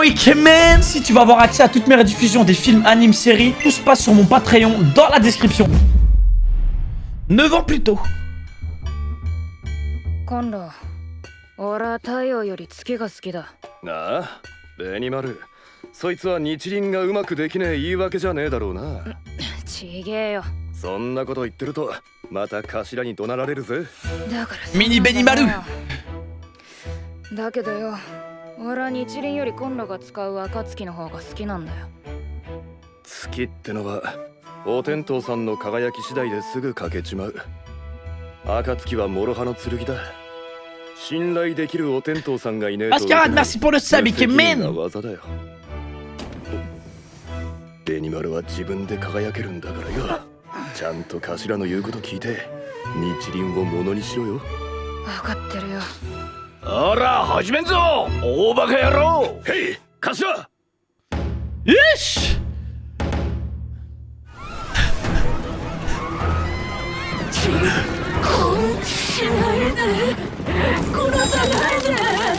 Ikemen. Si tu veux avoir accès à toutes mes rediffusions des films, animes, séries, tout se passe sur mon Patreon dans la description. 9 ans plus tôt. 今度俺は太陽より月が好きだ。なあ、ベニマル、そいつは日輪がうまくできねえ言い訳じゃねえだろうな。ちげえよ。そんなこと言ってるとまた頭に怒鳴られるぜ。だからミニベニマル。だけどよ、俺は日輪より今度が使う暁の方が好きなんだよ。月ってのはお天道さんの輝き次第ですぐ欠けちまう。暁は諸刃の剣だ。信頼できるお天道さんがいねえと。Ascarad, merci pour le sub, Ikemen. 技だよ。ベニマルは自分で輝けるんだからよ。ちゃんと頭の言うこと聞いて日輪をものにしろよ。分かってるよ。あら、始めんぞ大バカ野郎。へい、頭。よし。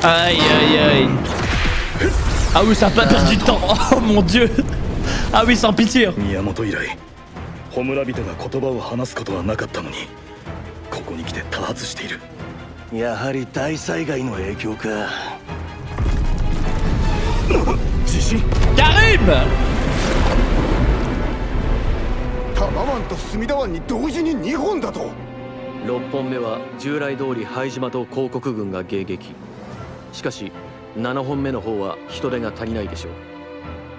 Aïe aïe aïe. Ah oui, ça a pas perdu de temps. Oh mon dieu. Ah oui, sans pitié. 宮本以来ホムラ人が言葉を話すことはなかったのに、ここに来て多発している。やはり大災害の影響か。地震。 Karim. 多摩湾と隅田湾に同時に2本だと。6本目は従来通り拝島と広告軍が迎撃。しかし7本目の方は人手が足りないでしょ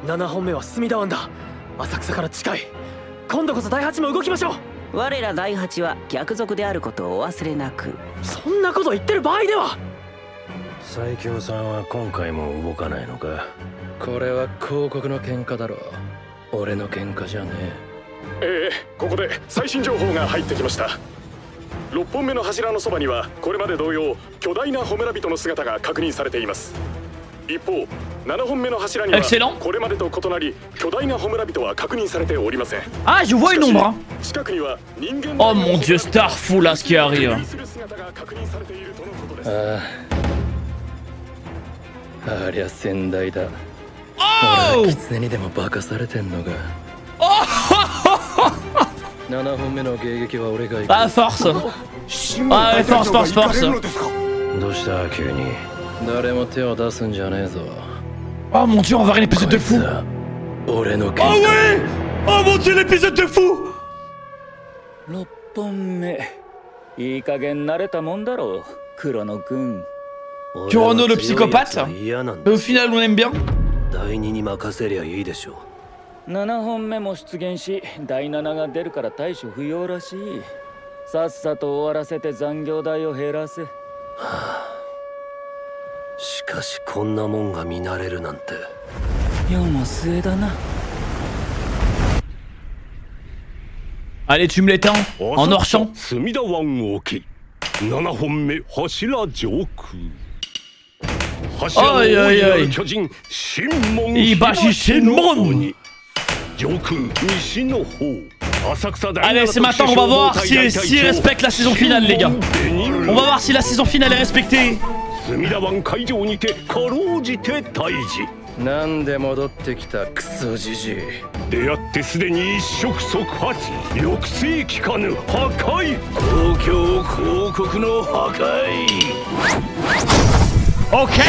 う。7本目は隅田湾だ。浅草から近い。今度こそ第8も動きましょう。我ら第8は逆賊であることをお忘れなく。そんなこと言ってる場合では。最強さんは今回も動かないのか。これは広告の喧嘩だろう。俺の喧嘩じゃねえ。ここで最新情報が入ってきました。6本目の柱のそばにはこれまで同様巨大なホムラ人の姿が確認されています。一方7本目の柱にはこれまでと異なり巨大なホムラ人は確認されておりません。 Ah, je vois une ombre. 近くには人間 Oh mon dieu, Starful là ce qui arrive. ありゃ先代だ。 Oh! 狐にでも化かされてんのが。 7本目の迎撃は俺が行く。 Ah, force. Ah, force, force, force. どうした急に。誰も手を出すんじゃねえぞ。 Oh mon dieu, on va voir l'épisode de fou. 俺の Oh ouais! Oh mon dieu, l'épisode de fou. 6本目。いい加減慣れたもんだろう、黒野くん。 Kurono le psychopathe. Au final, on aime bien. 第2に任せりゃいいでしょう。 7本目も出現し、第7が出るから対処不要らしい。さっさと終わらせて残業代を減らせ。はあ、しかしこんなもんが見慣れるなんて。世も末だな。 Allez, tu me l'éteins en hors champ. 隅田湾沖7本目柱上空。 Aïe aïe aïe. Ibashi Shinmon. Allez, c'est maintenant, on va voir s'il respecte la saison finale, les gars. On va voir si la saison finale est respectée. なんで戻ってきたクソジジイ。出会ってすでに一触即発、抑制効かぬ破壊、公共広告の破壊。 Ok!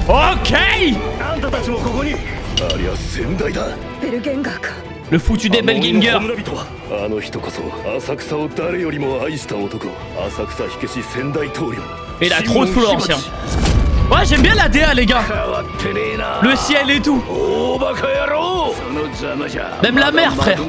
Ok! あんたたちもここに。ありゃ先代だ。ベルゲンガーか。 Le foutu des Belginger. あの人こそ浅草を誰よりも愛した男、浅草火消し仙台棟梁。 Il a trop de flow l'ancien. Ouais, j'aime bien la DA, les gars. Le ciel et tout. Même la mer, frère.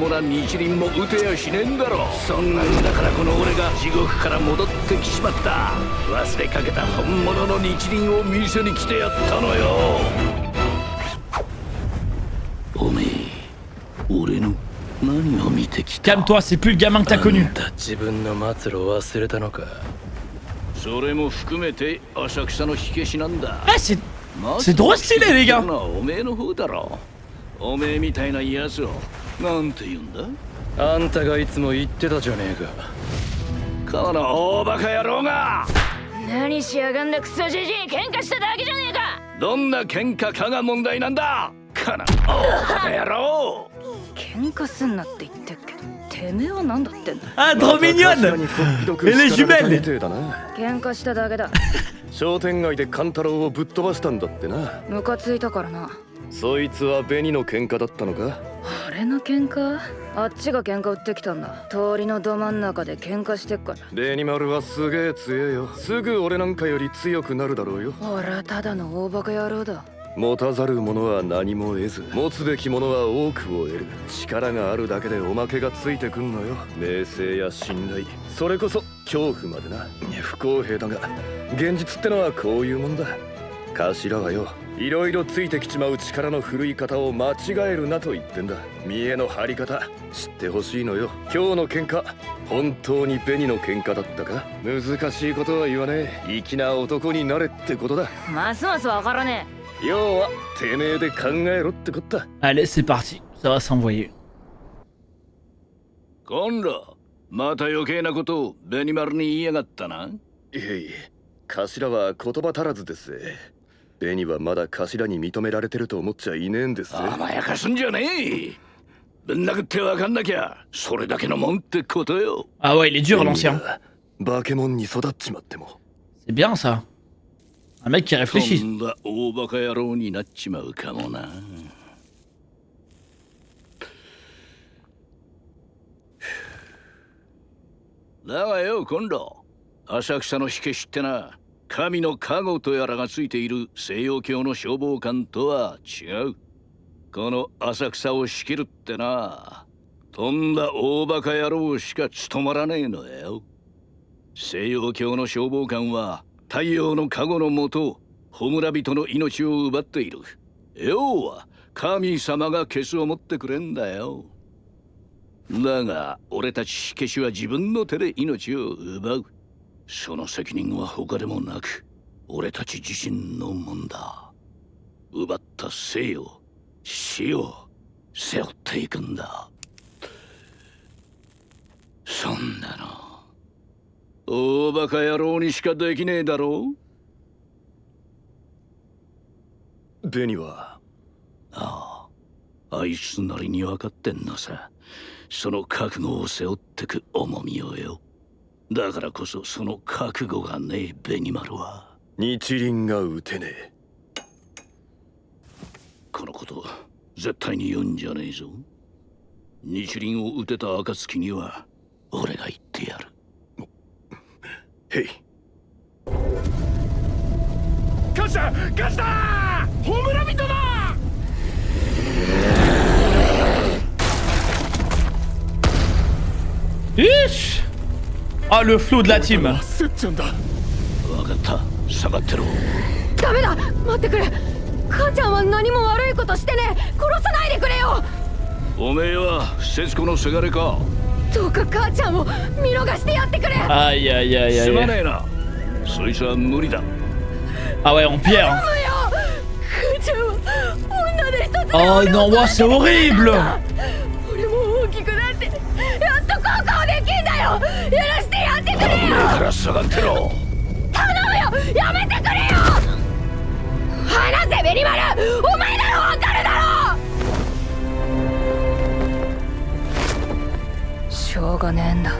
Calme-toi, c'est plus le gamin que t'as connu. 自分の末路を忘れたのか。 それも含めて浅草の火消しなんだ。 Eh, c'est trop stylé, les gars. おめえの方だろ。おめえみたいなやつをなんて言うんだ。あんたがいつも言ってたじゃねえか。この大バカ野郎が。何しやがんだクソじじい。喧嘩しただけじゃねえか。どんな喧嘩かが問題なんだ。かな、バカ野郎。喧嘩すんなって言ってっけど、てめえは何だってんだ。Ah, trop mignonne. Et les jumelles. 喧嘩しただけだ。商店街でカンタロウをぶっ飛ばしたんだってな。ムカついたからな。そいつはベニの喧嘩だったのか。俺の喧嘩？あっちが喧嘩売ってきたんだ。通りのど真ん中で喧嘩してっから。ベニマルはすげえ強えよ。すぐ俺なんかより強くなるだろうよ。俺はただの大バカ野郎だ。持たざる者は何も得ず、持つべき者は多くを得る。力があるだけでおまけがついてくんのよ。名声や信頼、それこそ恐怖までな。不公平だが現実ってのはこういうもんだ。頭はよ、いろいろついてきちまう力の振るい方を間違えるなと言ってんだ。見栄の張り方知ってほしいのよ。今日の喧嘩本当にベニの喧嘩だったか。難しいことは言わねえ。粋な男になれってことだ。ますますわからねえ。要はてめえで考えろってことだ。 Allez, c'est parti. Ça va s'envoyer. 今度また余計なことをベニマルに言いやがったな。いえいえ、頭は言葉足らずですぜ。ベニはまだ頭に認められてると思っちゃいねえんですぜ。甘やかすんじゃねえ。ぶん殴ってわかんなきゃそれだけのもんってことよ。 Ah ouais, il est dur l'ancien. バケモンに育っちまっても。 C'est bien ça. Un mec qui réfléchit. 今度は大バカ野郎になっちまうかもな。だがよ、今度浅草の火消しってな、神の加護とやらがついている西洋教の消防官とは違う。この浅草を仕切るってな、とんだ大バカ野郎しか務まらねえのよ。西洋教の消防官は太陽の加護のもと焔人の命を奪っている。要は神様が消すを持ってくれんだよ。だが俺たち火消しは自分の手で命を奪う。その責任は他でもなく俺たち自身のもんだ。奪った生を死を背負っていくんだ。そんなの大バカ野郎にしかできねえだろう。ベニはあいつなりに分かってんのさ。その覚悟を背負ってく重みをよ。だからこそその覚悟がねえベニマルは日輪が打てねえ。このこと絶対に言うんじゃねえぞ。日輪を打てた暁には俺が言ってやる。へい。勝ちだ勝ちだ焔人だ。Ish! Ah, le flow de la team. せっちゃんだ。分かった、下がってろ。ダメだ、待ってくれ。母ちゃんは何も悪いことしてねえ。殺さないでくれよ。おめえは節子のせがれか。どうか母ちゃんを見逃してやってくれ。Aïe aïe aïe すま aïe. ねえな。そいつは無理だ。 Ah ouais, en pierre. 母ちゃんは女で一つで Oh non, wow, c'est horrible. 俺も大きくなってやっと高校できんだよ。許してやってくれよ。危ねえから下がってろ。頼むよ、やめてくれよ。話せベニマル、お前ならわかるだろう。しょうがねえんだ。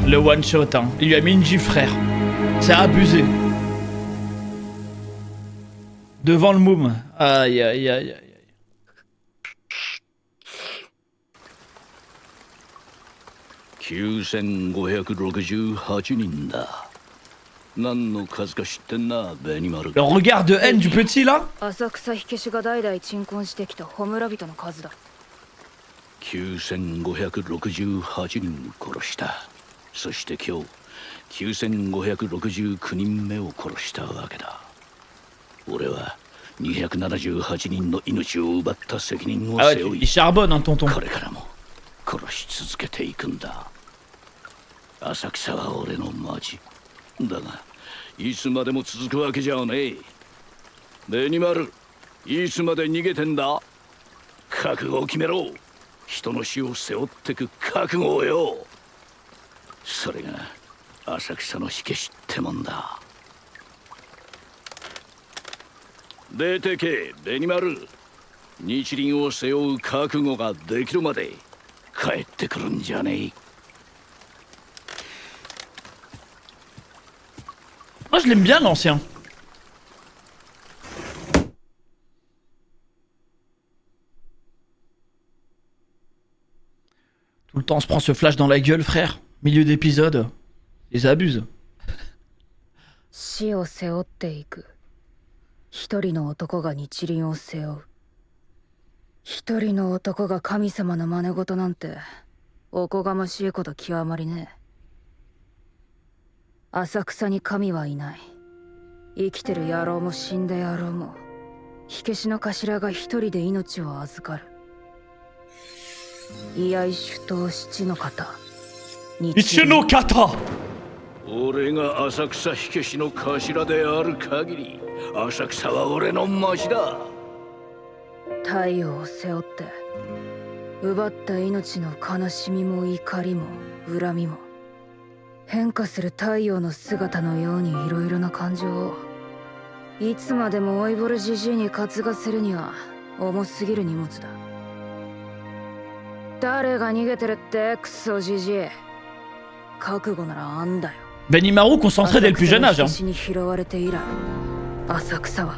Le one shot, hein. Il lui a mis une gifle, frère. C'est abusé. Devant le moum. Aïe aïe aïe aïe. 9568人だ。何の数か知ってんな、ベニマル。 Le regard de haine du petit là. 浅草火消しが代々鎮魂してきた焔人の数だ。9568人殺した。そして今日9569人目を殺したわけだ。俺は278人の命を奪った責任を Ah 背 ouais, 負い、 il charbonne, hein, tonton. これからも殺し続けていくんだ。浅草は俺の町だが、いつまでも続くわけじゃねえ。ベニマル、いつまで逃げてんだ。覚悟を決めろ。人の死を背負ってく覚悟をよ。それが浅草の火消しってもんだ。出てけベニマル。日輪を背負う覚悟ができるまで帰ってくるんじゃねえ。 Moi je l'aime bien l'ancien. Tout le temps on se prend ce flash dans la gueule frère. Milieu d'épisode. Ils abusent. 死を背負っていく。一人の男が日輪を背負う。一人の男が神様の真似事なんておこがましいこと極まりねえ。浅草に神はいない。生きてる野郎も死んだ野郎も火消しの頭が一人で命を預かる。居合主刀七の型。一の型。俺が浅草火消しの頭である限り、浅草は俺の町だ。太陽を背負って奪った命の悲しみも怒りも恨みも変化する太陽の姿のようにいろいろな感情をいつまでも老いぼれじじいに担がせるには重すぎる荷物だ。誰が逃げてるってクソじじい。覚悟ならあんだよ。 Benimaru concentré dès le plus jeune âge. Hein. 浅草は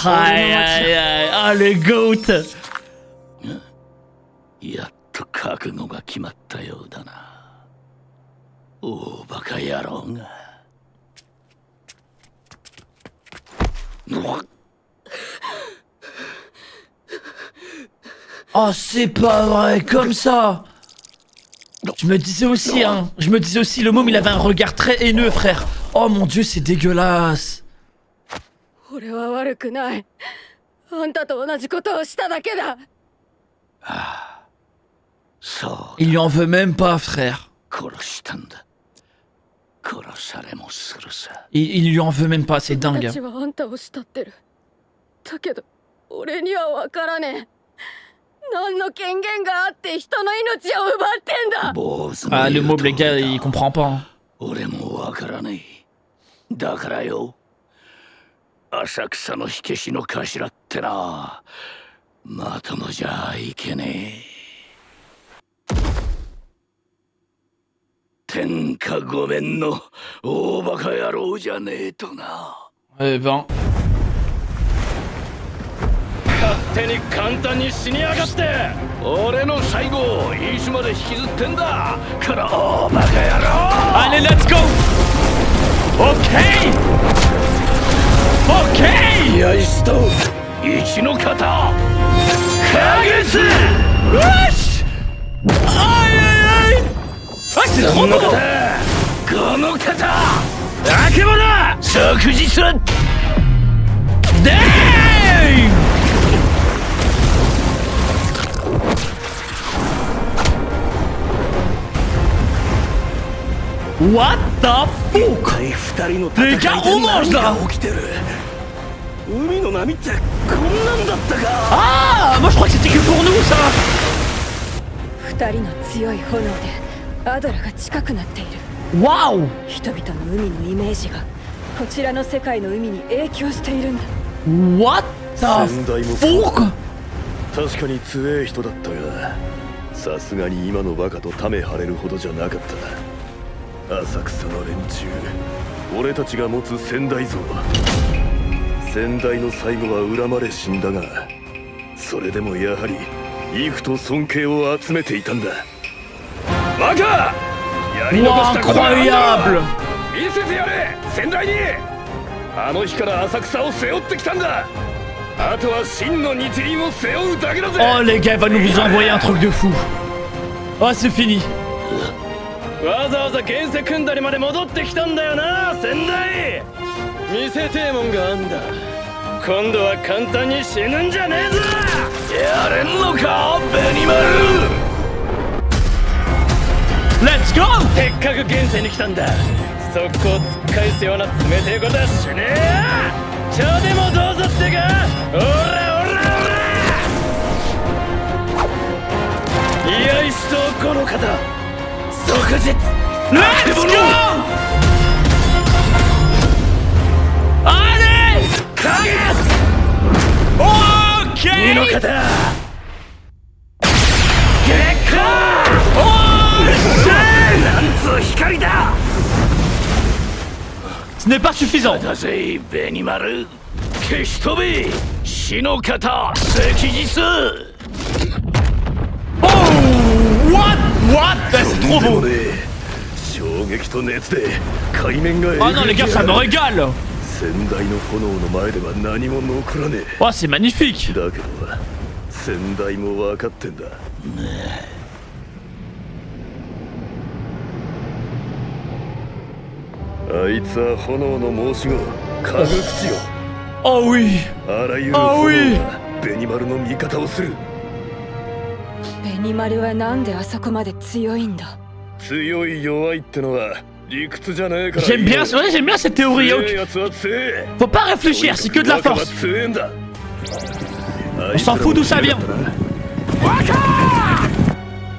Aïe aïe aïe. Ah le goat. やっと覚悟が決まったようだな。大バカ野郎が。Oh c'est pas vrai comme ça. Je me disais aussi hein. Je me disais aussi le môme il avait un regard très haineux frère. Oh mon dieu c'est dégueulasse. Il lui en veut même pas frère. Il lui en veut même pas, c'est dingue. Ah le mob les gars il comprend pas. Hein. 浅草の火消しの頭ってな、まともじゃいけねえ。天下御免の大バカ野郎じゃねえとな。Eh ben. 勝手に簡単に死にやがって。俺の最後をいつまで引きずってんだ。この大バカ野郎。Allez let's go. Ok. Ok. 居合主と一の型花月。Wesh. Aïe aïe aïe. Ah c'est trop beau. この型あけぼな即日。 Damn. What the fuck? Les gars, on mange là! Ah! Moi je crois que c'était que pour nous ça! Waouh! What the fuck? 確かに強え人だったが、さすがに今のバカとため張れるほどじゃなかった。浅草の連中、俺たちが持つ仙台像、先代の最後は恨まれ死んだが、それでもやはり畏怖と尊敬を集めていたんだ。バカ！やり残したことがあるんだ！見せてやれ先代に！あの日から浅草を背負ってきたんだ。あとは真の日輪を背負うだけだぜ。 Oh les gars, il va nous vous envoyer un truc de fou. Oh c'est fini. わざわざ現世組んだりまで戻ってきたんだよな先代。見せてえもんがあんだ。今度は簡単に死ぬんじゃねえぞ。やれんのかベニマル。 Let's go! せっかく現世に来たんだ。速攻突っ返すような冷てえことはしねえや。ちょでもどうぞってか。オラオラオラ。居合主とこの方即日。 Let's go! Allez! 方なんつう光だ Ce n'est pas suffisant. だぜベニマル消し飛べ死の型赤実 Oh What What C'est trop beau. 衝撃と熱で海面が Ah non les gars, ça me régale. 先代の炎の前では何も残らね Oh c'est magnifique. えだけど先代も分かってんだあいつは炎の申し子カグ土よ Oh oui. あらゆる Ah 炎 oui. がベニマルの味方をするベニマルはなんであそこまで強いんだ。強い弱いってのは理屈じゃねえから J'aime bien, ouais, j'aime bien cette théorie. 強いやつは強え Faut pas réfléchir, c'est que de la 仲間 force. 強えんだ On s'en fout d'où ça vient.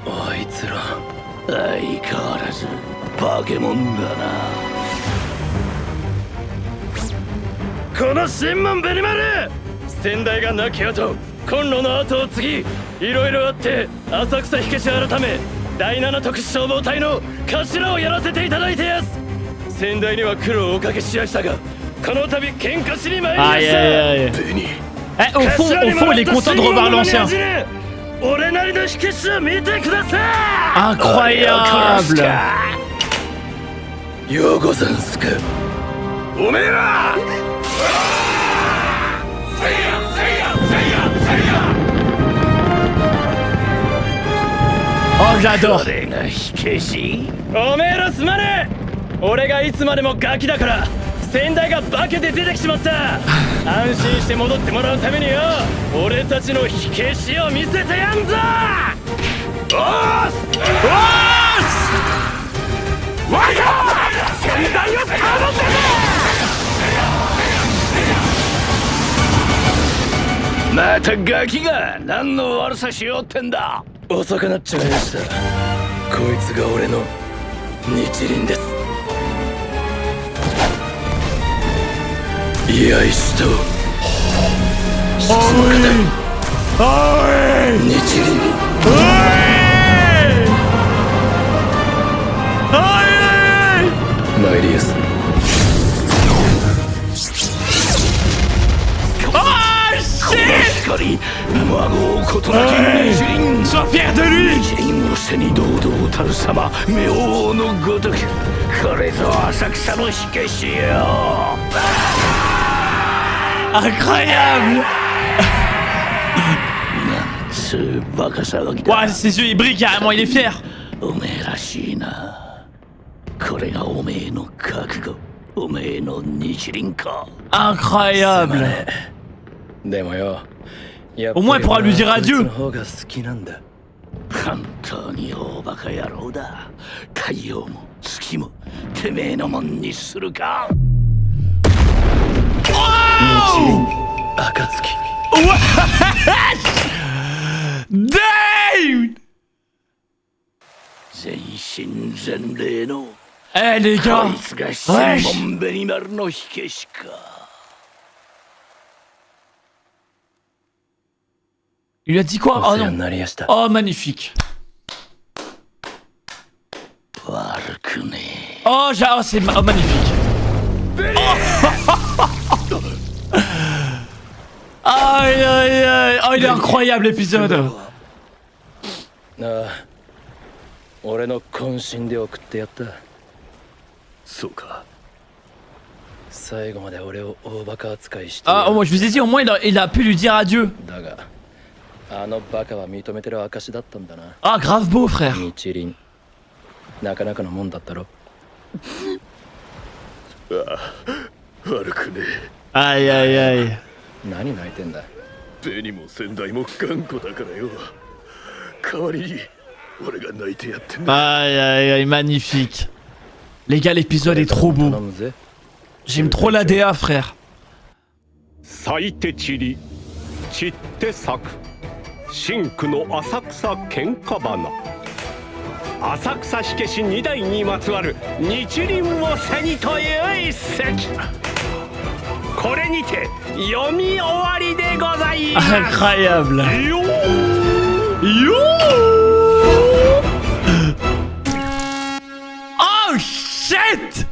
あいつら相変わらず化け物だなこの神門ベニマル先代が亡き後コンロの後を継ぎいろいろあって浅草火消し改め第7特殊消防隊の頭をやらせていただいてやす先代には苦労をおかけしやしたがこの度喧嘩しに参りま Aïe した aïe aïe. ベニ Eh, au fond, il est content de revoir l'ancien. 俺なりの火消しを見てください Incroyable. ようござんすかおめえら Oh j'adore. これが火消しおめえらすまねえ俺がいつまでもガキだから先代が化けて出てきちまった安心して戻ってもらうためによ俺たちの火消しを見せてやんぞおーすわか先代を頼んでまたガキが何の悪さしようってんだ遅くなっちまいましたこいつが俺の日輪です居合しとその方日輪参りやす 光孫をことなき日輪 Sois fier de lui. 日輪を背に堂々たる様明王のごとくこれぞ浅草の火消しよ Incroyable. なんつうバカ騒ぎだ Ouais, ses yeux ils brillent carrément, il est fier. おめえらしいなこれがおめえの覚悟おめえの日輪か Incroyable. でもよ Au moins, il pourra lui dire adieu. 方が好きなんだ本当に大バカ野郎だ太陽も月もてめえのもんにするか日輪暁 Damn. 全身全霊の Eh les こ gars. いつがシモンベニマルの火消しか Il lui a dit quoi? お Oh 世話 non. になりやした Oh magnifique. 悪くね Oh, oh c'est oh, magnifique. Aïe aïe aïe. Oh il est incroyable l'épisode. なあ俺の渾身で送ってやったそうか最後まで俺を大バカ扱いして Ah oh, moi je vous ai dit au moins il a pu lui dire adieu. だがあのバカは認めてる証だったんだな Ah grave beau frère. 日輪なかなかのもんだったろ悪くね Aïe aïe aïe. 何泣いてんだえベニも先代も頑固だからよ代わりに俺が泣いてやってんだ Aïe aïe aïe magnifique. Les gars l'épisode est trop 頼 beau. むぜ J'aime trop la DA frère. 咲いて散り散って咲く真紅の浅草喧嘩花浅草火消し2代にまつわる日輪を背にという一席これにて Yomi owari de gozaimasu. Incroyable. Oh shit!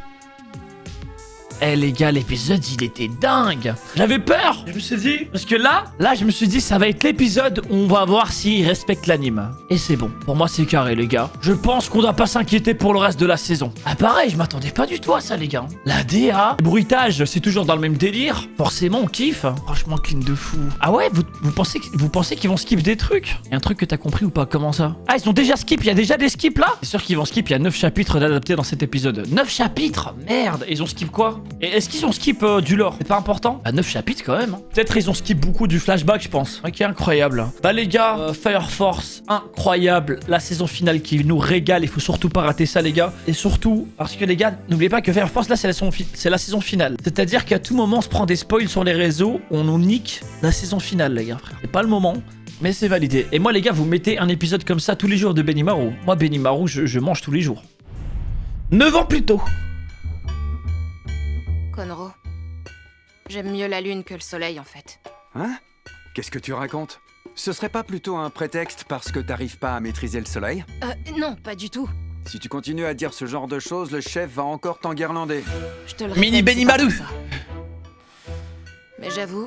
Eh les gars, l'épisode il était dingue. J'avais peur. Je me suis dit, parce que là je me suis dit ça va être l'épisode où on va voir s'il respecte l'anime. Et c'est bon. Pour moi c'est carré les gars. Je pense qu'on doit pas s'inquiéter pour le reste de la saison. Ah pareil, je m'attendais pas du tout à ça les gars. La DA, le bruitage, c'est toujours dans le même délire. Forcément on kiffe. Franchement clean de fou. Ah ouais, vous pensez qu'ils vont skip des trucs? Y a un truc que t'as compris ou pas? Comment ça? Ah ils ont déjà skip, il y a déjà des skips là? C'est sûr qu'ils vont skip, il y a 9 chapitres d'adaptés dans cet épisode. 9 chapitres? Merde, ils ont skip quoi? Et est-ce qu'ils ont skip du lore? C'est pas important? Bah 9 chapitres quand même. Hein. Peut-être ils ont skip beaucoup du flashback je pense. Ok, incroyable. Bah les gars, Fire Force, incroyable. La saison finale qui nous régale, il faut surtout pas rater ça les gars. Et surtout, parce que les gars, n'oubliez pas que Fire Force là c'est la saison finale. C'est-à-dire qu'à tout moment on se prend des spoils sur les réseaux, on nous nique la saison finale les gars. C'est pas le moment. Mais c'est validé. Et moi les gars, vous mettez un épisode comme ça tous les jours de Benimaru. Moi Benimaru, je mange tous les jours. 9 ans plus tôt. Konro, j'aime mieux la lune que le soleil en fait. Hein? Qu'est-ce que tu racontes? Ce serait pas plutôt un prétexte parce que t'arrives pas à maîtriser le soleil? Non, pas du tout. Si tu continues à dire ce genre de choses, le chef va encore t'enguirlander. Je te le Mini répète, Benimaru. c'est pas pour ça. Mais j'avoue,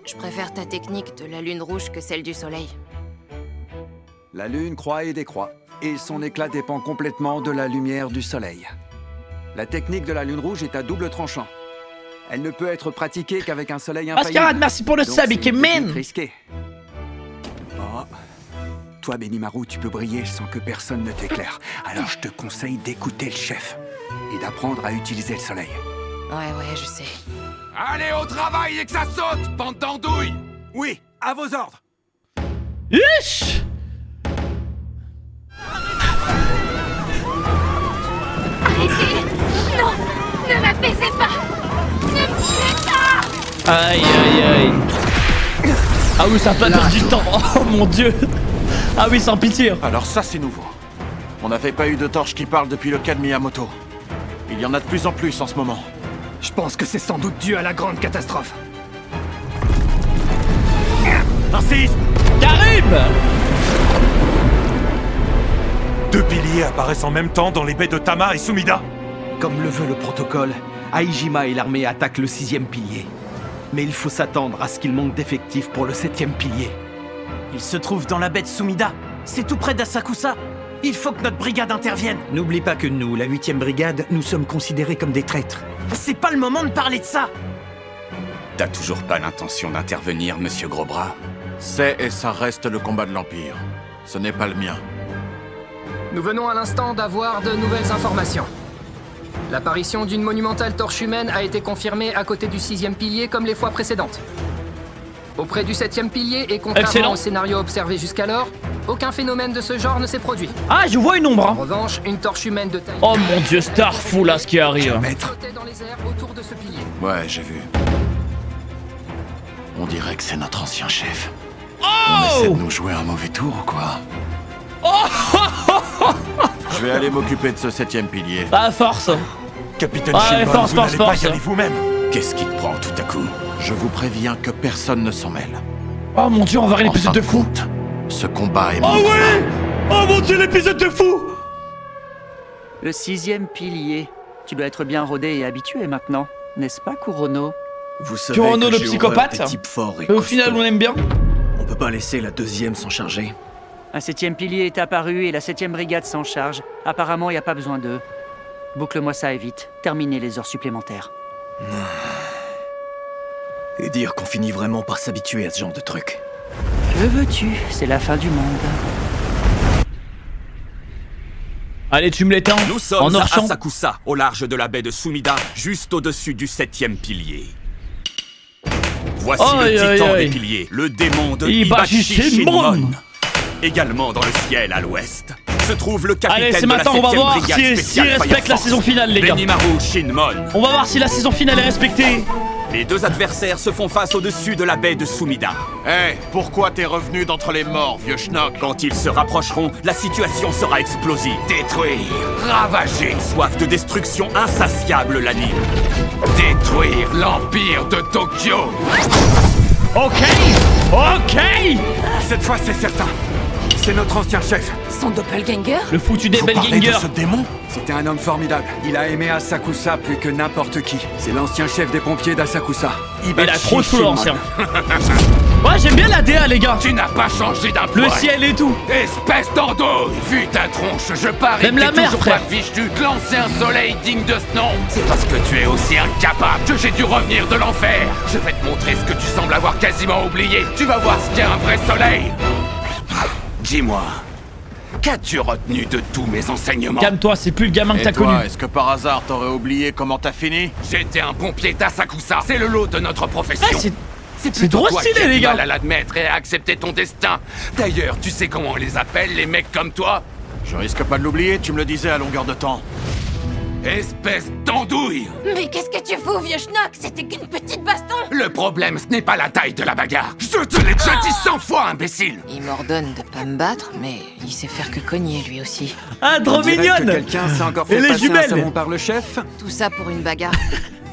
je préfère ta technique de la lune rouge que celle du soleil. La lune croît et décroît, et son éclat dépend complètement de la lumière du soleil. La technique de la lune rouge est à double tranchant. Elle ne peut être pratiquée qu'avec un soleil infaillible. Mascarade, merci pour le Donc sub, c'est une man. technique risquée. Oh. Toi, Benimaru, tu peux briller sans que personne ne t'éclaire. Alors je te conseille d'écouter le chef et d'apprendre à utiliser le soleil. Ouais, je sais. Allez au travail et que ça saute, bande d'andouilles! Oui, à vos ordres! Ish. Non, ne m'apaisez pas. Ne me tuez pas. Aïe aïe aïe. Ah oui, ça a pas perdu du temps. Oh mon dieu. Ah oui, sans pitié. Alors ça c'est nouveau. On n'avait pas eu de torche qui parle depuis le cas de Miyamoto. Il y en a de plus en plus en ce moment. Je pense que c'est sans doute dû à la grande catastrophe. Un séisme! Karim! 2 piliers apparaissent en même temps dans les baies de Tama et Sumida. Comme le veut le protocole, Aijima et l'armée attaquent le 6e pilier. Mais il faut s'attendre à ce qu'il manque d'effectifs pour le 7e pilier. Il se trouve dans la baie de Sumida. C'est tout près d'Asakusa. Il faut que notre brigade intervienne. N'oublie pas que nous, la 8e brigade, nous sommes considérés comme des traîtres. C'est pas le moment de parler de ça. T'as toujours pas l'intention d'intervenir, monsieur Grosbras? C'est et ça reste le combat de l'Empire. Ce n'est pas le mien. Nous venons à l'instant d'avoir de nouvelles informations. L'apparition d'une monumentale torche humaine a été confirmée à côté du 6e pilier comme les fois précédentes. Auprès du 7e pilier et contrairement au scénario observé jusqu'alors, aucun phénomène de ce genre ne s'est produit. Ah, je vois une ombre. En revanche, une torche humaine de taille... Oh mon dieu, Starful là, ce qui arrive. dans les airs autour de ce pilier. Ouais, j'ai vu. On dirait que c'est notre ancien chef. Oh! On essaie de nous jouer un mauvais tour ou quoi? Je vais aller m'occuper de ce 7e pilier. Ah, force. Capitaine Shinmon, vous n'allez pas y aller vous-même. Qu'est-ce qui te prend tout à coup? Je vous préviens que personne ne s'en mêle. Oh mon dieu, on va voir l'épisode de fou. Ce combat est Oh oui! Oh mon dieu, l'épisode de fou! Le 6e pilier. Tu dois être bien rodé et habitué maintenant, n'est-ce pas, Kurono? Vous savez Kurono que le j'ai psychopathe. horreur des types forts et au final, on aime bien. On peut pas laisser la 2e s'en charger. Un 7e pilier est apparu et la 7e brigade s'en charge. Apparemment, il n'y a pas besoin d'eux. Boucle-moi ça et vite. Terminez les heures supplémentaires. Et dire qu'on finit vraiment par s'habituer à ce genre de truc. Que veux-tu? C'est la fin du monde. Allez, tu me l'étends. Nous sommes en à Orchamp. Asakusa, au large de la baie de Sumida, juste au-dessus du 7e pilier. Voici le titan des piliers, le démon de Hibachi Shinmon. Également dans le ciel à l'ouest se trouve le capitaine Allez, c'est de la maintenant, on va 7e voir brigade s'il spéciale respecte la Fire saison finale, les gars. Benimaru Shinmon. On va voir si la saison finale est respectée. Les deux adversaires se font face au-dessus de la baie de Sumida. Hé, pourquoi t'es revenu d'entre les morts, vieux schnock? Quand ils se rapprocheront, la situation sera explosive. Détruire, ravager, Soif de destruction insatiable l'anime. détruire l'Empire de Tokyo. Ok. Ok. Cette fois, c'est certain. C'est notre ancien chef. Son doppelganger? Le foutu des Vous parlez Belganger. de ce démon? C'était un homme formidable. Il a aimé Asakusa plus que n'importe qui. C'est l'ancien chef des pompiers d'Asakusa. Il a trop de flow, l'ancien. Ouais, j'aime bien la DA, les gars. Tu n'as pas changé d'un Le poil. ciel et tout. Espèce d'andouille. Vu ta tronche, je parie Même que la t'es mer, toujours frère. pas fichu de lancer un soleil digne de ce nom. C'est parce que tu es aussi incapable que j'ai dû revenir de l'enfer. Je vais te montrer ce que tu sembles avoir quasiment oublié. Tu vas voir ce qu'est un vrai soleil. Dis-moi, qu'as-tu retenu de tous mes enseignements? Calme-toi, c'est plus le gamin que Et t'as toi, connu. est-ce que par hasard t'aurais oublié comment t'as fini? J'étais un pompier d'Asakusa, c'est le lot de notre profession. Ouais, c'est plutôt trop toi stylé, qui as les du gars. mal à l'admettre et à accepter ton destin. D'ailleurs, tu sais comment on les appelle, les mecs comme toi? Je risque pas de l'oublier, tu me le disais à longueur de temps. Espèce d'andouille! Mais qu'est-ce que tu fous, vieux schnock? C'était qu'une petite baston. Le problème, ce n'est pas la taille de la bagarre. Je te l'ai déjà dit 100 fois, imbécile! Il m'ordonne de pas me battre, mais il sait faire que cogner lui aussi. Ah, trop On dirait mignonne. que quelqu'un s'est encore Et fait les passer un jumelles. savon par le chef. Tout ça pour une bagarre.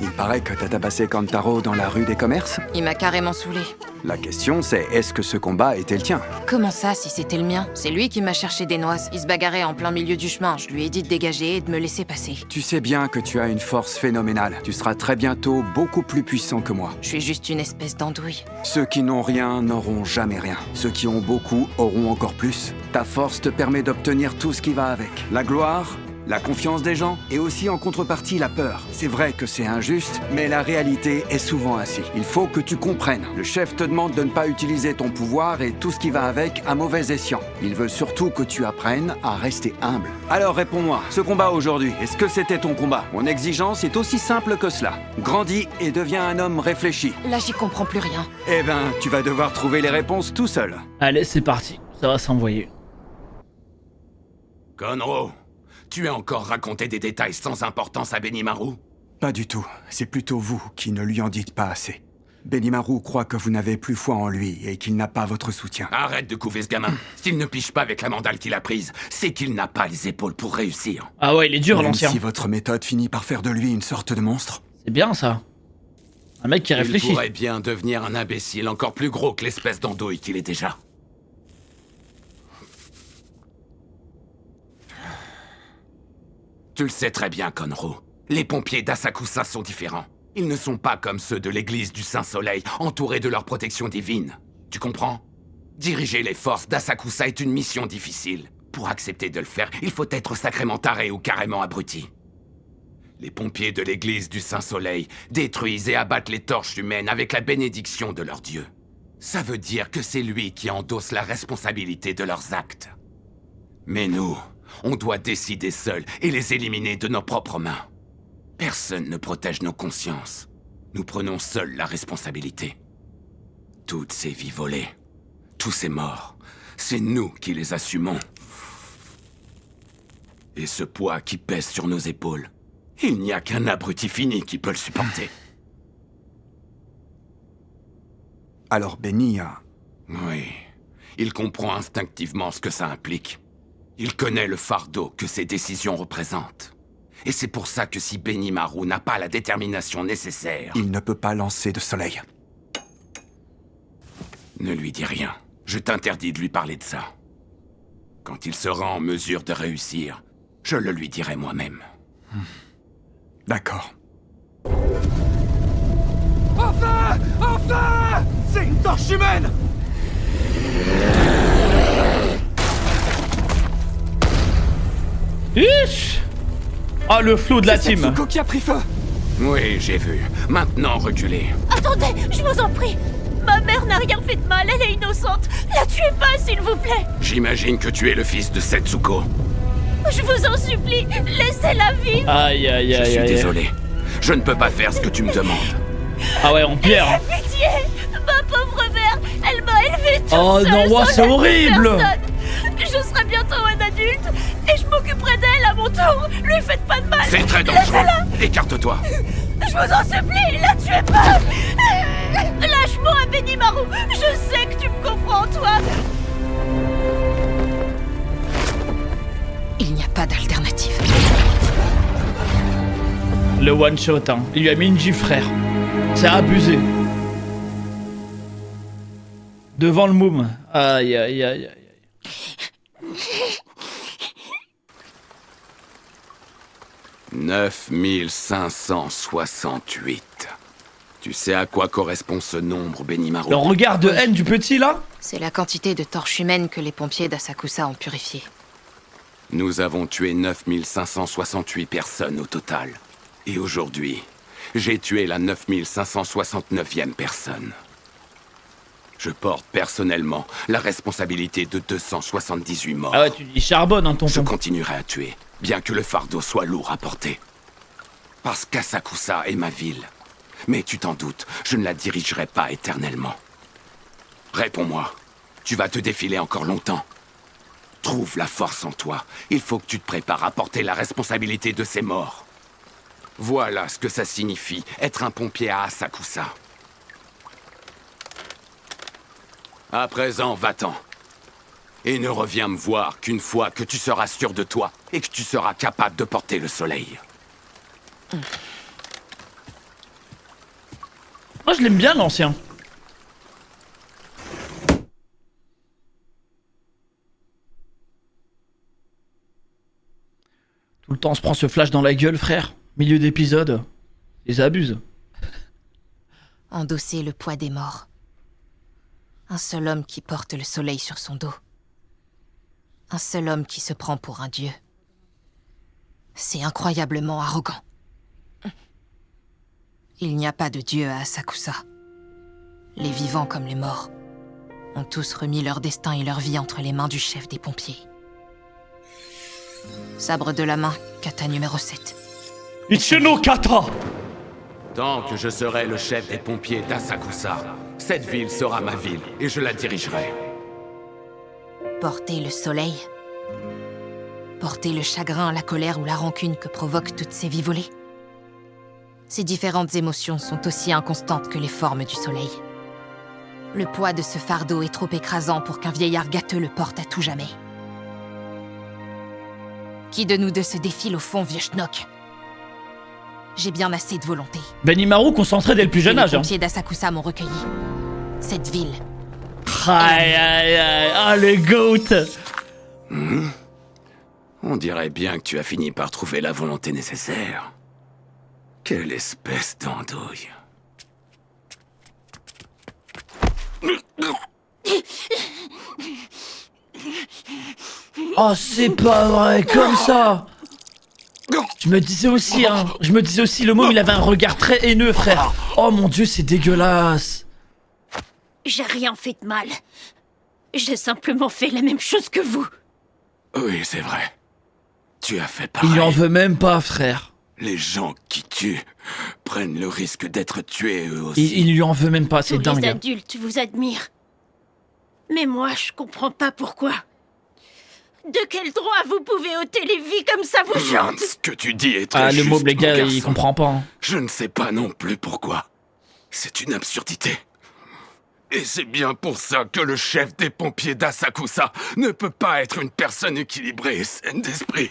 Il paraît que t'as tabassé Kantaro dans la rue des commerces. Il m'a carrément saoulé. La question, c'est est-ce que ce combat était le tien? Comment ça, si c'était le mien? C'est lui qui m'a cherché des noises. Il se bagarrait en plein milieu du chemin. Je lui ai dit de dégager et de me laisser passer. Tu sais bien que tu as une force phénoménale. Tu seras très bientôt beaucoup plus puissant que moi. Je suis juste une espèce d'andouille. Ceux qui n'ont rien n'auront jamais rien. Ceux qui ont beaucoup auront encore plus. Ta force te permet d'obtenir tout ce qui va avec. La gloire, la confiance des gens et aussi en contrepartie la peur. C'est vrai que c'est injuste, mais la réalité est souvent ainsi. Il faut que tu comprennes. Le chef te demande de ne pas utiliser ton pouvoir et tout ce qui va avec à mauvais escient. Il veut surtout que tu apprennes à rester humble. Alors réponds-moi, ce combat aujourd'hui, est-ce que c'était ton combat? Mon exigence est aussi simple que cela. Grandis et deviens un homme réfléchi. Là, j'y comprends plus rien. Eh ben, tu vas devoir trouver les réponses tout seul. Allez, c'est parti. Ça va s'envoyer. Konro, tu as encore raconté des détails sans importance à Benimaru? Pas du tout. C'est plutôt vous qui ne lui en dites pas assez. Benimaru croit que vous n'avez plus foi en lui et qu'il n'a pas votre soutien. Arrête de couver ce gamin. S'il ne piche pas avec la mandale qu'il a prise, c'est qu'il n'a pas les épaules pour réussir. Ah ouais, il est dur, Même l'ancien. si votre méthode finit par faire de lui une sorte de monstre. C'est bien, ça. Un mec qui réfléchit. Il pourrait bien devenir un imbécile encore plus gros que l'espèce d'andouille qu'il est déjà. Tu le sais très bien, Konro. Les pompiers d'Asakusa sont différents. Ils ne sont pas comme ceux de l'église du Saint-Soleil, entourés de leur protection divine. Tu comprends? Diriger les forces d'Asakusa est une mission difficile. Pour accepter de le faire, il faut être sacrément taré ou carrément abruti. Les pompiers de l'église du Saint-Soleil détruisent et abattent les torches humaines avec la bénédiction de leur dieu. Ça veut dire que c'est lui qui endosse la responsabilité de leurs actes. Mais nous, on doit décider seuls et les éliminer de nos propres mains. Personne ne protège nos consciences. Nous prenons seuls la responsabilité. Toutes ces vies volées, tous ces morts, c'est nous qui les assumons. Et ce poids qui pèse sur nos épaules, il n'y a qu'un abruti fini qui peut le supporter. Alors Benny a... Oui, il comprend instinctivement ce que ça implique. Il connaît le fardeau que ces décisions représentent. Et c'est pour ça que si Benimaru n'a pas la détermination nécessaire... Il ne peut pas lancer de soleil. Ne lui dis rien. Je t'interdis de lui parler de ça. Quand il sera en mesure de réussir, je le lui dirai moi-même. D'accord. Enfin! Enfin! C'est une torche humaine! Ish! Ah, le flow de la team. Setsuko qui a pris feu! Oui, j'ai vu. Maintenant, reculez. Attendez, je vous en prie. Ma mère n'a rien fait de mal, elle est innocente. La tuez pas, s'il vous plaît. J'imagine que tu es le fils de Setsuko. Je vous en supplie, laissez-la vivre. Aïe, aïe, aïe, Je suis aïe. désolé. Je ne peux pas faire ce que tu me demandes. Ah ouais, on pierre. Pitié, ma pauvre mère, elle m'a élevée toute Oh seule, non, sans c'est l'aide de horrible. personne. Je serai bientôt un adulte et je m'occuperai d'elle à mon tour. Lui faites pas de mal. C'est très dangereux. Laissez-la. Écarte-toi. Je vous en supplie, la tuez pas! Lâche-moi, Benimaru! Je sais que tu me comprends, toi! Il n'y a pas d'alternative. Le one shot, hein. Il lui a mis une gifle, frère. C'est abusé. Devant le moum. Aïe aïe aïe aïe. 9568. Tu sais à quoi correspond ce nombre, Benimaru? Le regard de haine du petit, là? C'est la quantité de torches humaines que les pompiers d'Asakusa ont purifiées. Nous avons tué 9568 personnes au total. Et aujourd'hui, j'ai tué la 9569e personne. Je porte personnellement la responsabilité de 278 morts. Ah ouais, tu dis charbonne, hein, tonton. Je continuerai à tuer, bien que le fardeau soit lourd à porter. Parce qu'Asakusa est ma ville. Mais tu t'en doutes, je ne la dirigerai pas éternellement. Réponds-moi, tu vas te défiler encore longtemps. Trouve la force en toi. Il faut que tu te prépares à porter la responsabilité de ces morts. Voilà ce que ça signifie, être un pompier à Asakusa. À présent, va-t'en. Et ne reviens me voir qu'une fois que tu seras sûr de toi et que tu seras capable de porter le soleil. Moi, je l'aime bien, l'ancien. Tout le temps, on se prend ce flash dans la gueule, frère. Milieu d'épisode. Ils abusent. Endosser le poids des morts. Un seul homme qui porte le soleil sur son dos. Un seul homme qui se prend pour un dieu. C'est incroyablement arrogant. Il n'y a pas de dieu à Asakusa. Les vivants comme les morts ont tous remis leur destin et leur vie entre les mains du chef des pompiers. Sabre de la main, kata numéro 7. Ichino kata! Tant que je serai le chef des pompiers d'Asakusa, cette ville sera ma ville et je la dirigerai. Porter le soleil. Porter le chagrin, la colère ou la rancune que provoquent toutes ces vies volées. Ces différentes émotions sont aussi inconstantes que les formes du soleil. Le poids de ce fardeau est trop écrasant pour qu'un vieillard gâteux le porte à tout jamais. Qui de nous deux se défile au fond, vieux schnock? J'ai bien assez de volonté. Benimaru concentré dès le plus jeune âge. Les pompiers d'Asakusa m'ont recueilli. Cette ville. Aïe aïe aïe, ah le goat. On dirait bien que tu as fini par trouver la volonté nécessaire. Quelle espèce d'andouille. Oh, c'est pas vrai, comme ça. Je me disais aussi, hein. Je me disais aussi, le môme, il avait un regard très haineux, frère. Oh mon dieu, c'est dégueulasse. J'ai rien fait de mal. J'ai simplement fait la même chose que vous. Oui, c'est vrai. Tu as fait pareil. Il en veut même pas, frère. Les gens qui tuent prennent le risque d'être tués eux aussi. Il lui en veut même pas, c'est Tous dingue. les adultes vous admirent. Mais moi, je comprends pas pourquoi. De quel droit vous pouvez ôter les vies comme ça vous chante? Ce que tu dis est très Ah, le juste, môme, les gars, mon garçon. il comprend pas. Hein. Je ne sais pas non plus pourquoi. C'est une absurdité. Et c'est bien pour ça que le chef des pompiers d'Asakusa ne peut pas être une personne équilibrée et saine d'esprit.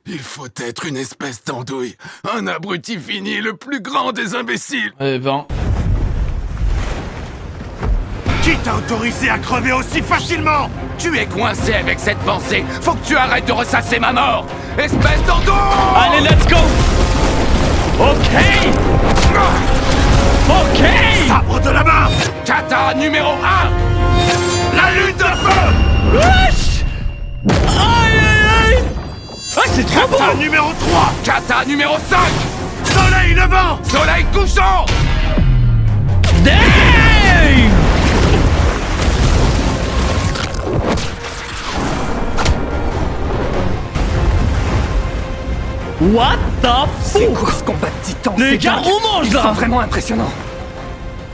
Il faut être une espèce d'andouille, un abruti fini, le plus grand des imbéciles. Eh ben... Qui t'a autorisé à crever aussi facilement? Tu es coincé avec cette pensée. Faut que tu arrêtes de ressasser ma mort. Espèce d'andouille! Allez, let's go! Ok! Ok! Sabre de la main! Kata numéro 1! La lune de feu! Wesh! Aïe aïe aïe! Ah, c'est trop beau! Kata numéro 3! Kata numéro 5! Soleil levant! Soleil couchant! Damn! What the fuck? C'est quoi ce combat de titans? Les gars, on mange là! Ils sont vraiment impressionnants.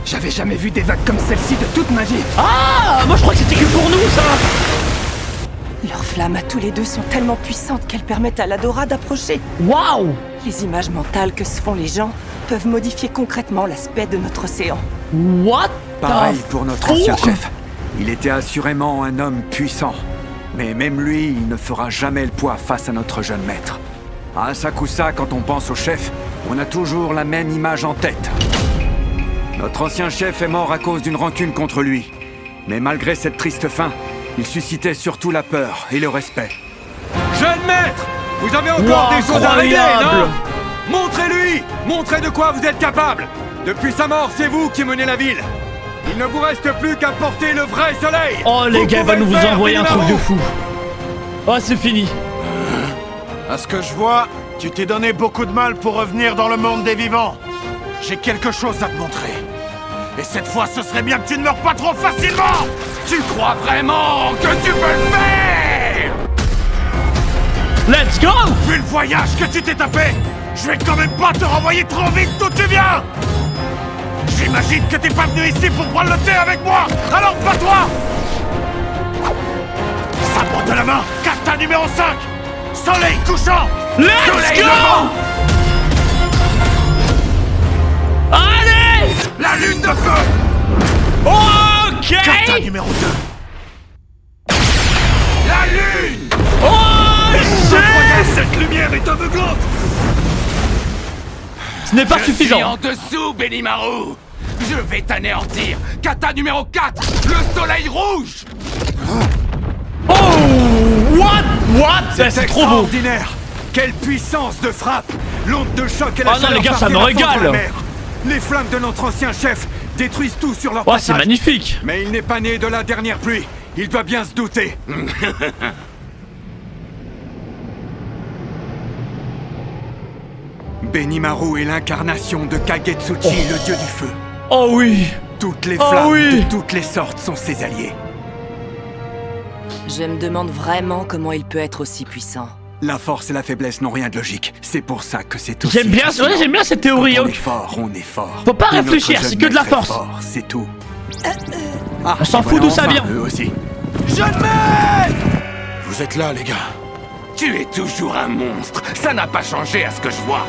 J'avais jamais vu des vagues comme celle-ci de toute ma vie. Ah! Moi je crois que c'était que pour nous ça! Leurs flammes à tous les deux sont tellement puissantes qu'elles permettent à l'Adora d'approcher. Waouh! Les images mentales que se font les gens peuvent modifier concrètement l'aspect de notre océan. What? Pareil pour notre ancien chef. Il était assurément un homme puissant. Mais même lui, il ne fera jamais le poids face à notre jeune maître. À Asakusa, quand on pense au chef, on a toujours la même image en tête. Notre ancien chef est mort à cause d'une rancune contre lui. Mais malgré cette triste fin, il suscitait surtout la peur et le respect. Jeune maître, vous avez encore des choses à régler, non? Montrez-lui! Montrez de quoi vous êtes capable! Depuis sa mort, c'est vous qui menez la ville! Il ne vous reste plus qu'à porter le vrai soleil! Oh les gars, il va nous vous envoyer un truc de fou! Oh, c'est fini! À ce que je vois, tu t'es donné beaucoup de mal pour revenir dans le monde des vivants. J'ai quelque chose à te montrer. Et cette fois, ce serait bien que tu ne meurs pas trop facilement! Tu crois vraiment que tu peux le faire? Let's go! Vu le voyage que tu t'es tapé, je vais quand même pas te renvoyer trop vite d'où tu viens! J'imagine que t'es pas venu ici pour prendre le thé avec moi! Alors pas toi! Sabre de la main, kata numéro 5! Soleil couchant! Let's Soleil go! levant! Allez! La lune de feu! Ok! Kata numéro 2! La lune! Oh shit! Cette lumière est aveuglante! Ce n'est pas suffisant. Je suis en dessous, Benimaru! Je vais t'anéantir! Kata numéro 4! Le soleil rouge! Oh! What? C'est trop beau! Extraordinaire! Quelle puissance de frappe! L'onde de choc et la Oh non chaleur les gars, ça me partir à fond dans régale! la mer. Les flammes de notre ancien chef détruisent tout sur leur Oh, passage. c'est magnifique! Mais il n'est pas né de la dernière pluie. Il doit bien se douter. Benimaru est l'incarnation de Kagetsuchi, le dieu du feu. Oh oui! Toutes les Oh flammes oui! de toutes les sortes sont ses alliés. Je me demande vraiment comment il peut être aussi puissant. La force et la faiblesse n'ont rien de logique. C'est pour ça que c'est aussi J'aime bien, fascinant. ouais, j'aime bien cette théorie. Quand on est fort, on est fort. Faut pas Et notre réfléchir, jeune c'est que de la maître est force. fort, c'est tout. On s'en et fout voilà d'où ça enfin vient. eux aussi. Jeune maître! Vous êtes là, les gars. Tu es toujours un monstre. Ça n'a pas changé à ce que je vois.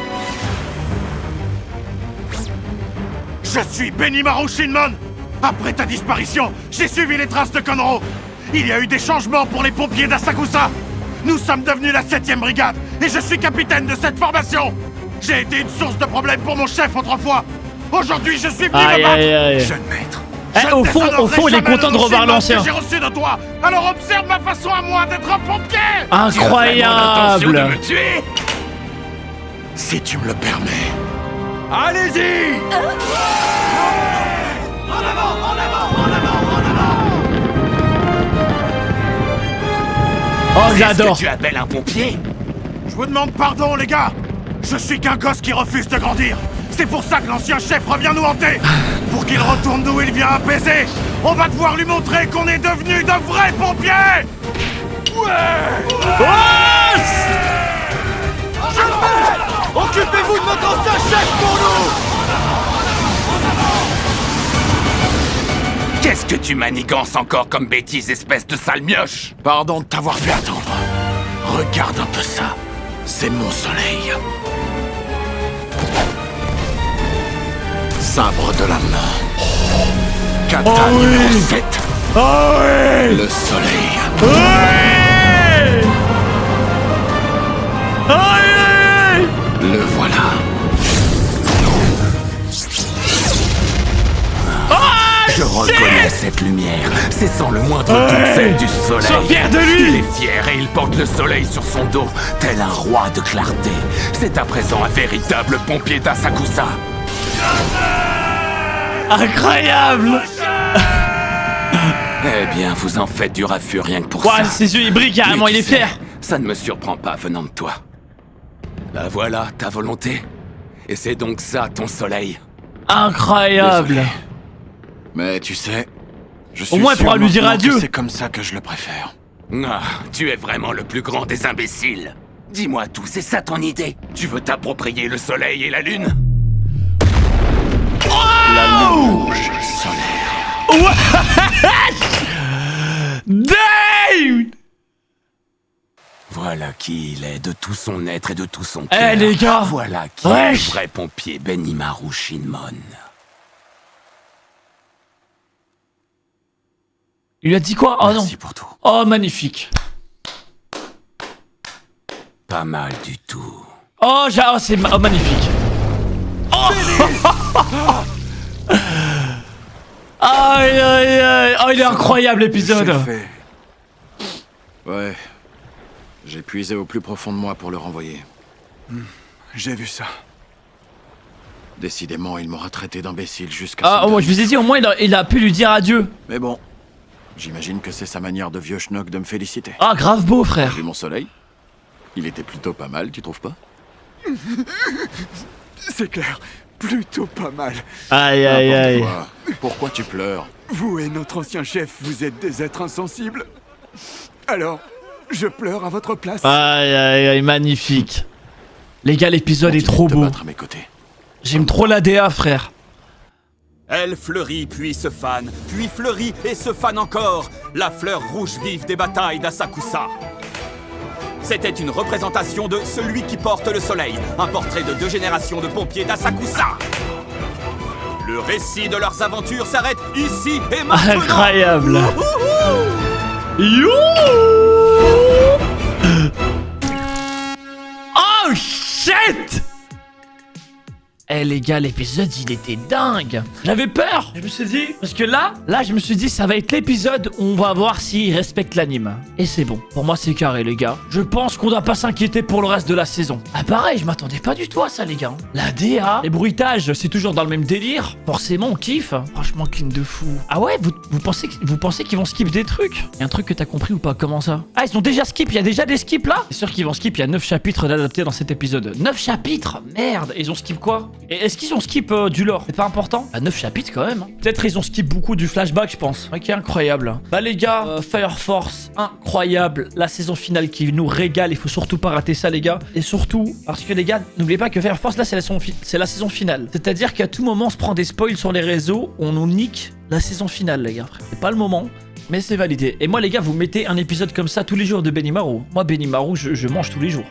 Je suis Benimaru Shinmon. Après ta disparition, j'ai suivi les traces de Konro. Il y a eu des changements pour les pompiers d'Asakusa. Nous sommes devenus la 7ème brigade et je suis capitaine de cette formation. J'ai été une source de problèmes pour mon chef autrefois. Aujourd'hui, je suis venu me battre. Jeune maître. Eh, au fond, il est content de revoir l'ancien. J'ai reçu de toi. Alors observe ma façon à moi d'être un pompier. Incroyable! Tu as vraiment l'intention de me tuer? Si tu me le permets. Allez-y! En avant, en avant, en avant, en avant! Oh, C'est j'adore! ce que tu appelles un pompier? Je vous demande pardon, les gars. Je suis qu'un gosse qui refuse de grandir. C'est pour ça que l'ancien chef revient nous hanter. Pour qu'il retourne d'où il vient apaiser. On va devoir lui montrer qu'on est devenu de vrais pompiers. Ouais! Occupez-vous de notre ancien chef pour nous! Qu'est-ce que tu manigances encore comme bêtise, espèce de sale mioche? Pardon de t'avoir fait attendre. Regarde un peu ça. C'est mon soleil. Sabre de la main. Kata numéro 7. Oh oui! Le soleil. Oui! Aïe! Le voilà. Je reconnais cette lumière. C'est sans le moindre doute celle du soleil. Sois fier de lui! Il est fier et il porte le soleil sur son dos, tel un roi de clarté. C'est à présent un véritable pompier d'Asakusa. Incroyable! Eh bien, vous en faites du raffut rien que pour Ouais, ça. ses yeux ils brillent carrément, Mais il tu est sais, fier. Ça ne me surprend pas venant de toi. La voilà, ta volonté. Et c'est donc ça, ton soleil. Incroyable! Désolé. Mais tu sais, je suis Au moins, il sûr pourra lui dire maintenant que adieu. C'est comme ça que je le préfère. Ah, tu es vraiment le plus grand des imbéciles. Dis-moi tout, c'est ça ton idée? Tu veux t'approprier le soleil et la lune? La lune rouge solaire. Damn! Voilà qui il est de tout son être et de tout son Eh cœur. les gars. Voilà qui est Wesh. le vrai pompier Benimaru Shinmon. Il lui a dit quoi? Oh non. Merci pour tout. Oh magnifique. Pas mal du tout. Oh, c'est magnifique. Oh. Aïe aïe aïe. Oh il est incroyable l'épisode. J'ai fait. Ouais. J'ai puisé au plus profond de moi pour le renvoyer. J'ai vu ça. Décidément, il m'aura traité d'imbécile jusqu'à... Ah, moi je vous ai dit, au moins il a pu lui dire adieu. Mais bon, j'imagine que c'est sa manière de vieux schnock de me féliciter. Ah, grave beau, frère. T'as vu mon soleil? Il était plutôt pas mal, tu trouves pas? C'est clair, plutôt pas mal. Aïe aïe aïe. Quoi. Pourquoi tu pleures? Vous et notre ancien chef, vous êtes des êtres insensibles. Alors, je pleure à votre place. Aïe aïe aïe, magnifique. Les gars, l'épisode est trop beau. J'aime trop la DA, frère. Elle fleurit, puis se fane, puis fleurit et se fane encore. La fleur rouge vive des batailles d'Asakusa. C'était une représentation de celui qui porte le soleil. Un portrait de 2 générations de pompiers d'Asakusa. Le récit de leurs aventures s'arrête ici et maintenant. Incroyable. You. Oh shit. Eh les gars, l'épisode il était dingue. J'avais peur. Je me suis dit, parce que là je me suis dit ça va être l'épisode où on va voir s'il respecte l'anime. Et c'est bon, pour moi c'est carré les gars. Je pense qu'on doit pas s'inquiéter pour le reste de la saison. Ah pareil, je m'attendais pas du tout à ça les gars. La DA, les bruitages, c'est toujours dans le même délire. Forcément on kiffe. Franchement clean de fou. Ah ouais, vous pensez qu'ils vont skip des trucs? Y a un truc que t'as compris ou pas? Comment ça? Ah ils ont déjà skip, il y a déjà des skips là? C'est sûr qu'ils vont skip, il y a 9 chapitres d'adaptés dans cet épisode. 9 chapitres? Merde, ils ont skip quoi? Et est-ce qu'ils ont skip du lore? C'est pas important? 9 chapitres quand même. Peut-être ils ont skip beaucoup du flashback, je pense. Ok, incroyable. Bah les gars, Fire Force, incroyable. La saison finale qui nous régale. Il faut surtout pas rater ça les gars. Et surtout, parce que les gars, n'oubliez pas que Fire Force là c'est la saison finale. C'est-à-dire qu'à tout moment on se prend des spoils sur les réseaux. On nous nique la saison finale les gars. C'est pas le moment. Mais c'est validé. Et moi les gars, vous mettez un épisode comme ça tous les jours de Benimaru. Moi Benimaru, je mange tous les jours.